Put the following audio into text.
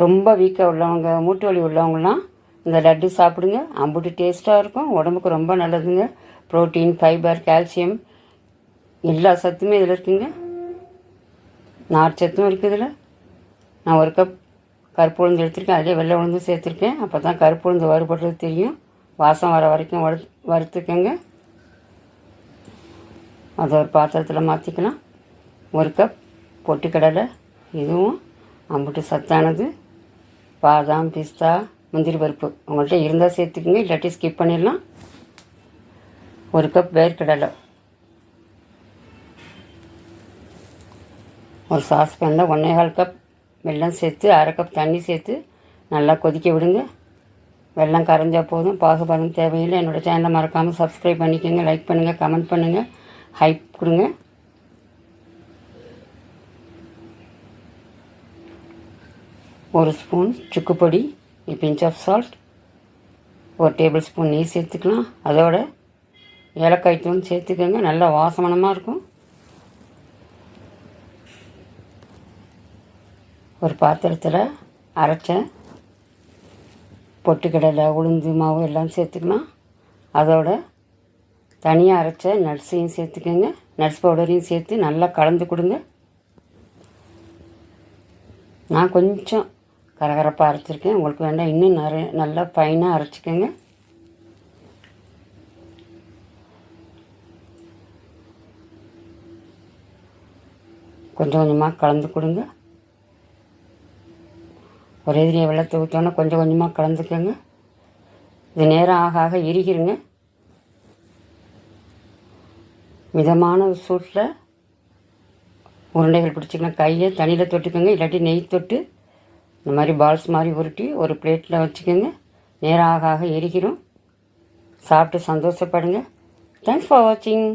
ரொம்ப வீக்காக உள்ளவங்க, மூட்டு வலி உள்ளவங்களாம் இந்த லட்டு சாப்பிடுங்க. அம்புட்டு டேஸ்ட்டாக இருக்கும், உடம்புக்கு ரொம்ப நல்லதுங்க. ப்ரோட்டீன், ஃபைபர், கால்சியம் எல்லா சத்துமே இதில் இருக்குங்க. நார்ச்சத்தும் இருக்குது இதில். நான் ஒரு கப் கருப்பு உளுந்து எடுத்திருக்கேன், அதிலே வெள்ளை உளுந்து சேர்த்துருக்கேன். அப்போ தான் கருப்பு உளுந்து வறுபடுறது தெரியும். வாசம் வர வரைக்கும் வறுத்துக்கங்க. அதை ஒரு பாத்திரத்தில் மாற்றிக்கலாம். ஒரு கப் பொட்டுக்கடலை, இதுவும் அம்புட்டு சத்தானது. பாதாம், பிஸ்தா, முந்திரி பருப்பு உங்கள்கிட்ட இருந்தால் சேர்த்துக்குங்க, இல்லாட்டி ஸ்கிப் பண்ணிடலாம். ஒரு கப் வேர்க்கடலை. ஒரு சாஸ்பேனில் 1.25 கப் வெல்லம் சேர்த்து 1/2 கப் தண்ணி சேர்த்து நல்லா கொதிக்க விடுங்க. வெல்லம் கரைஞ்சால் போதும், பாகுபாதம் தேவையில்லை. என்னோடய சேனலை மறக்காமல் சப்ஸ்கிரைப் பண்ணிக்கோங்க, லைக் பண்ணுங்கள், கமெண்ட் பண்ணுங்கள், ஹைப் கொடுங்க. ஒரு ஸ்பூன் சுக்குப்பொடி, பிஞ்ச் ஆஃப் சால்ட், ஒரு டேபிள் ஸ்பூன் நெய் சேர்த்துக்கலாம். அதோட ஏலக்காய் தூள் சேர்த்துக்கோங்க, நல்லா வாசமனமாக இருக்கும். ஒரு பாத்திரத்தில் அரைச்ச பொட்டுக்கடலை, உளுந்து மாவு எல்லாம் சேர்த்துக்கலாம். அதோட தனியாக அரைச்ச நட்ஸையும் சேர்த்துக்கோங்க, நட்ஸ் பவுடரையும் சேர்த்து நல்லா கலந்து கொடுங்க. நான் கொஞ்சம் கரகரப்பாக அரைச்சிருக்கேன், உங்களுக்கு வேண்டாம் இன்னும் நல்லா ஃபைனாக அரைச்சிக்கோங்க. கொஞ்சம் கொஞ்சமாக கலந்து கொடுங்க. ஒரே இதிலே வெள்ளத்தை ஊற்றோன்னா கொஞ்சம் கொஞ்சமாக கலந்துக்கோங்க. இது நேரம் ஆக ஆக எரிகிருங்க. மிதமான சூட்டில் உருண்டைகள் பிடிச்சிக்கலாம். கையை தண்ணியில் தொட்டுக்கோங்க, இல்லாட்டி நெய் தொட்டு இந்த மாதிரி பால்ஸ் மாதிரி உருட்டி ஒரு பிளேட்டில் வச்சுக்கோங்க. நேரம் ஆக ஆக எரிக்கிறோம். சாப்பிட்டு சந்தோஷப்படுங்க. தேங்க்ஸ் ஃபார் வாட்சிங்.